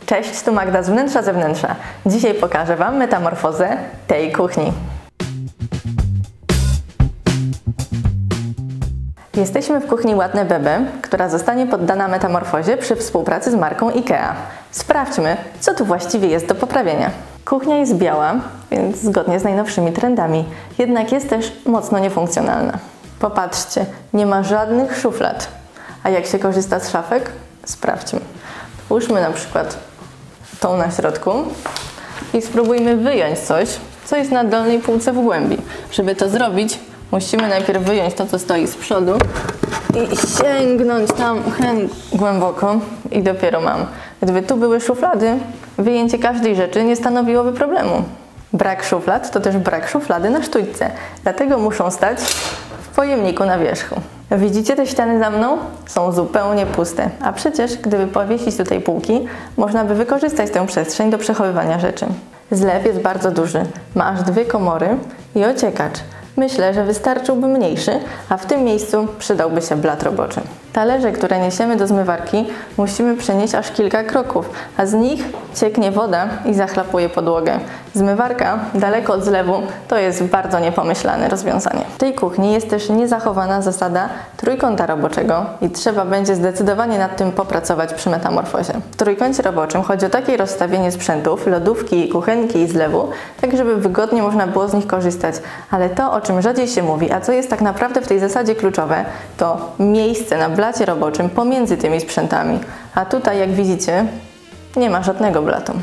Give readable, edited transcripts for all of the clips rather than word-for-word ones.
Cześć, tu Magda z Wnętrza Zewnętrza. Dzisiaj pokażę Wam metamorfozę tej kuchni. Jesteśmy w kuchni Ładne Bebe, która zostanie poddana metamorfozie przy współpracy z marką IKEA. Sprawdźmy, co tu właściwie jest do poprawienia. Kuchnia jest biała, więc zgodnie z najnowszymi trendami, jednak jest też mocno niefunkcjonalna. Popatrzcie, nie ma żadnych szuflad. A jak się korzysta z szafek? Sprawdźmy. Włóżmy na przykład tą na środku i spróbujmy wyjąć coś, co jest na dolnej półce w głębi. Żeby to zrobić, musimy najpierw wyjąć to, co stoi z przodu i sięgnąć tam głęboko i dopiero mam. Gdyby tu były szuflady, wyjęcie każdej rzeczy nie stanowiłoby problemu. Brak szuflad to też brak szuflady na sztućce, dlatego muszą stać w pojemniku na wierzchu. Widzicie te ściany za mną? Są zupełnie puste, a przecież gdyby powiesić tutaj półki, można by wykorzystać tę przestrzeń do przechowywania rzeczy. Zlew jest bardzo duży, ma aż 2 komory i ociekacz. Myślę, że wystarczyłby mniejszy, a w tym miejscu przydałby się blat roboczy. Talerze, które niesiemy do zmywarki, musimy przenieść aż kilka kroków, a z nich cieknie woda i zachlapuje podłogę. Zmywarka daleko od zlewu to jest bardzo niepomyślane rozwiązanie. W tej kuchni jest też niezachowana zasada trójkąta roboczego i trzeba będzie zdecydowanie nad tym popracować przy metamorfozie. W trójkącie roboczym chodzi o takie rozstawienie sprzętów, lodówki, kuchenki i zlewu, tak żeby wygodnie można było z nich korzystać. Ale to, o czym rzadziej się mówi, a co jest tak naprawdę w tej zasadzie kluczowe, to miejsce na blacie roboczym pomiędzy tymi sprzętami. A tutaj, jak widzicie, nie ma żadnego blatu.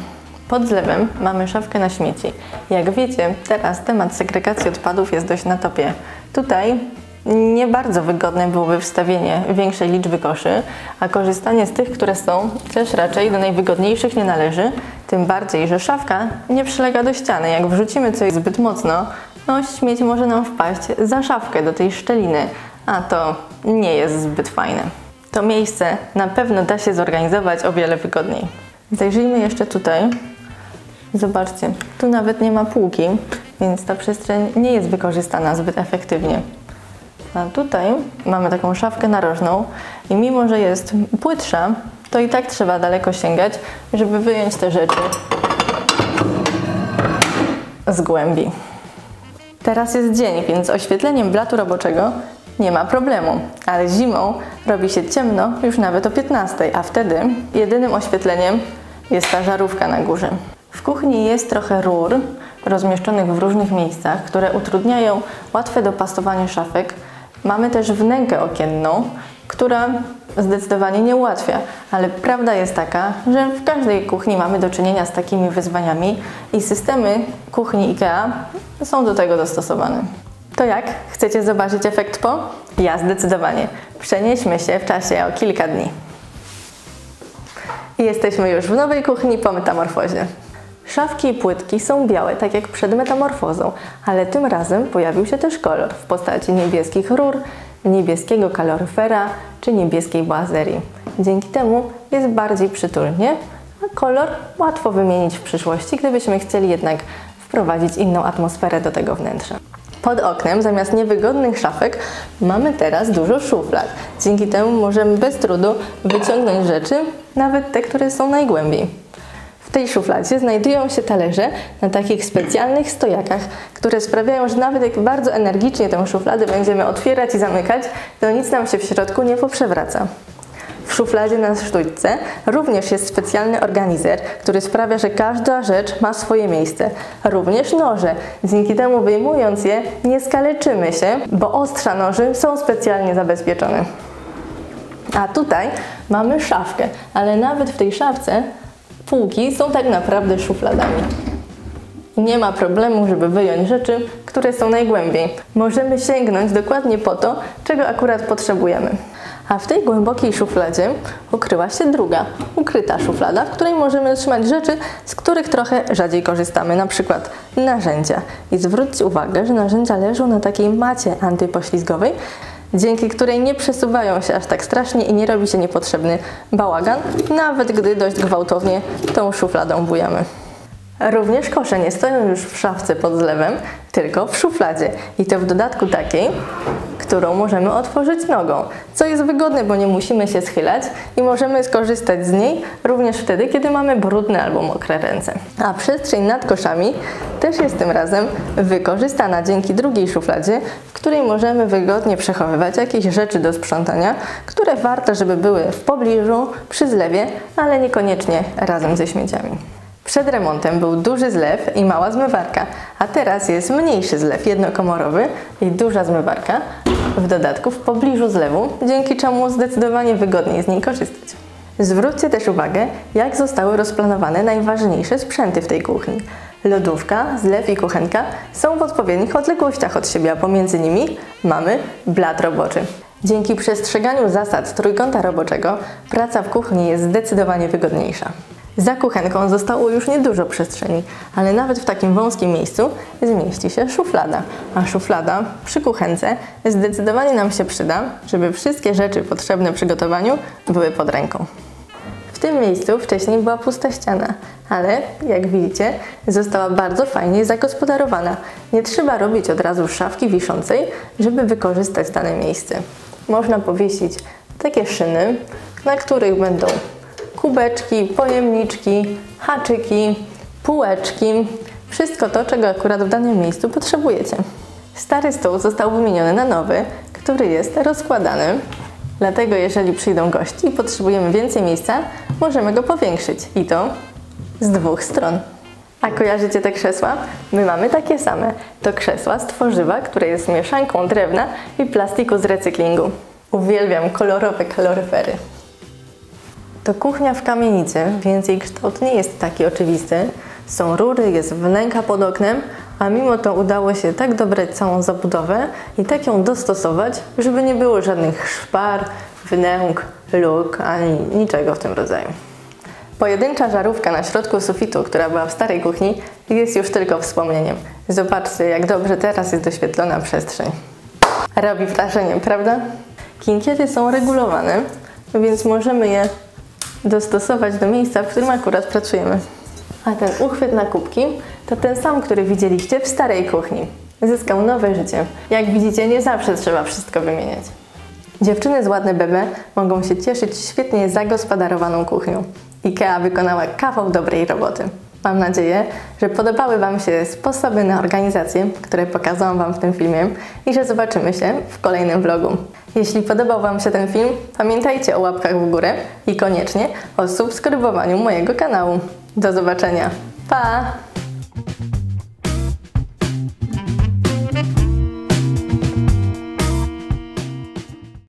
Pod zlewem mamy szafkę na śmieci. Jak wiecie, teraz temat segregacji odpadów jest dość na topie. Tutaj nie bardzo wygodne byłoby wstawienie większej liczby koszy, a korzystanie z tych, które są, też raczej do najwygodniejszych nie należy, tym bardziej, że szafka nie przylega do ściany. Jak wrzucimy coś zbyt mocno, no śmieć może nam wpaść za szafkę do tej szczeliny, a to nie jest zbyt fajne. To miejsce na pewno da się zorganizować o wiele wygodniej. Zajrzyjmy jeszcze tutaj. Zobaczcie, tu nawet nie ma półki, więc ta przestrzeń nie jest wykorzystana zbyt efektywnie. A tutaj mamy taką szafkę narożną i mimo, że jest płytsza, to i tak trzeba daleko sięgać, żeby wyjąć te rzeczy z głębi. Teraz jest dzień, więc z oświetleniem blatu roboczego nie ma problemu, ale zimą robi się ciemno już nawet o 15, a wtedy jedynym oświetleniem jest ta żarówka na górze. W kuchni jest trochę rur rozmieszczonych w różnych miejscach, które utrudniają łatwe dopasowanie szafek. Mamy też wnękę okienną, która zdecydowanie nie ułatwia, ale prawda jest taka, że w każdej kuchni mamy do czynienia z takimi wyzwaniami i systemy kuchni IKEA są do tego dostosowane. To jak? Chcecie zobaczyć efekt po? Ja zdecydowanie. Przenieśmy się w czasie o kilka dni. I jesteśmy już w nowej kuchni po metamorfozie. Szafki i płytki są białe, tak jak przed metamorfozą, ale tym razem pojawił się też kolor w postaci niebieskich rur, niebieskiego kaloryfera czy niebieskiej boazerii. Dzięki temu jest bardziej przytulnie, a kolor łatwo wymienić w przyszłości, gdybyśmy chcieli jednak wprowadzić inną atmosferę do tego wnętrza. Pod oknem zamiast niewygodnych szafek mamy teraz dużo szuflad. Dzięki temu możemy bez trudu wyciągnąć rzeczy, nawet te, które są najgłębiej. W tej szufladzie znajdują się talerze na takich specjalnych stojakach, które sprawiają, że nawet jak bardzo energicznie tę szufladę będziemy otwierać i zamykać, to nic nam się w środku nie poprzewraca. W szufladzie na sztućce również jest specjalny organizer, który sprawia, że każda rzecz ma swoje miejsce. Również noże. Dzięki temu wyjmując je nie skaleczymy się, bo ostrza noży są specjalnie zabezpieczone. A tutaj mamy szafkę, ale nawet w tej szafce półki są tak naprawdę szufladami. Nie ma problemu, żeby wyjąć rzeczy, które są najgłębiej. Możemy sięgnąć dokładnie po to, czego akurat potrzebujemy. A w tej głębokiej szufladzie ukryła się druga, ukryta szuflada, w której możemy trzymać rzeczy, z których trochę rzadziej korzystamy, na przykład narzędzia. I zwróćcie uwagę, że narzędzia leżą na takiej macie antypoślizgowej, dzięki której nie przesuwają się aż tak strasznie i nie robi się niepotrzebny bałagan, nawet gdy dość gwałtownie tą szufladą bujamy. Również kosze nie stoją już w szafce pod zlewem, tylko w szufladzie. I to w dodatku takiej, którą możemy otworzyć nogą, co jest wygodne, bo nie musimy się schylać i możemy skorzystać z niej również wtedy, kiedy mamy brudne albo mokre ręce. A przestrzeń nad koszami też jest tym razem wykorzystana dzięki drugiej szufladzie, w której możemy wygodnie przechowywać jakieś rzeczy do sprzątania, które warto, żeby były w pobliżu, przy zlewie, ale niekoniecznie razem ze śmieciami. Przed remontem był duży zlew i mała zmywarka, a teraz jest mniejszy zlew jednokomorowy i duża zmywarka, w dodatku w pobliżu zlewu, dzięki czemu zdecydowanie wygodniej z niej korzystać. Zwróćcie też uwagę, jak zostały rozplanowane najważniejsze sprzęty w tej kuchni. Lodówka, zlew i kuchenka są w odpowiednich odległościach od siebie, a pomiędzy nimi mamy blat roboczy. Dzięki przestrzeganiu zasad trójkąta roboczego praca w kuchni jest zdecydowanie wygodniejsza. Za kuchenką zostało już niedużo przestrzeni, ale nawet w takim wąskim miejscu zmieści się szuflada. A szuflada przy kuchence zdecydowanie nam się przyda, żeby wszystkie rzeczy potrzebne przy gotowaniu były pod ręką. W tym miejscu wcześniej była pusta ściana, ale jak widzicie została bardzo fajnie zagospodarowana. Nie trzeba robić od razu szafki wiszącej, żeby wykorzystać dane miejsce. Można powiesić takie szyny, na których będą kubeczki, pojemniczki, haczyki, półeczki, wszystko to, czego akurat w danym miejscu potrzebujecie. Stary stół został wymieniony na nowy, który jest rozkładany. Dlatego jeżeli przyjdą gości i potrzebujemy więcej miejsca, możemy go powiększyć i to z dwóch stron. A kojarzycie te krzesła? My mamy takie same. To krzesła z tworzywa, które jest mieszanką drewna i plastiku z recyklingu. Uwielbiam kolorowe kaloryfery. To kuchnia w kamienicy, więc jej kształt nie jest taki oczywisty. Są rury, jest wnęka pod oknem, a mimo to udało się tak dobrać całą zabudowę i tak ją dostosować, żeby nie było żadnych szpar, wnęk, luk, ani niczego w tym rodzaju. Pojedyncza żarówka na środku sufitu, która była w starej kuchni, jest już tylko wspomnieniem. Zobaczcie, jak dobrze teraz jest doświetlona przestrzeń. Robi wrażenie, prawda? Kinkiety są regulowane, więc możemy je dostosować do miejsca, w którym akurat pracujemy. A ten uchwyt na kubki to ten sam, który widzieliście w starej kuchni. Zyskał nowe życie. Jak widzicie, nie zawsze trzeba wszystko wymieniać. Dziewczyny z Ładne Bebe mogą się cieszyć świetnie zagospodarowaną kuchnią. IKEA wykonała kawał dobrej roboty. Mam nadzieję, że podobały Wam się sposoby na organizację, które pokazałam Wam w tym filmie i że zobaczymy się w kolejnym vlogu. Jeśli podobał Wam się ten film, pamiętajcie o łapkach w górę i koniecznie o subskrybowaniu mojego kanału. Do zobaczenia. Pa!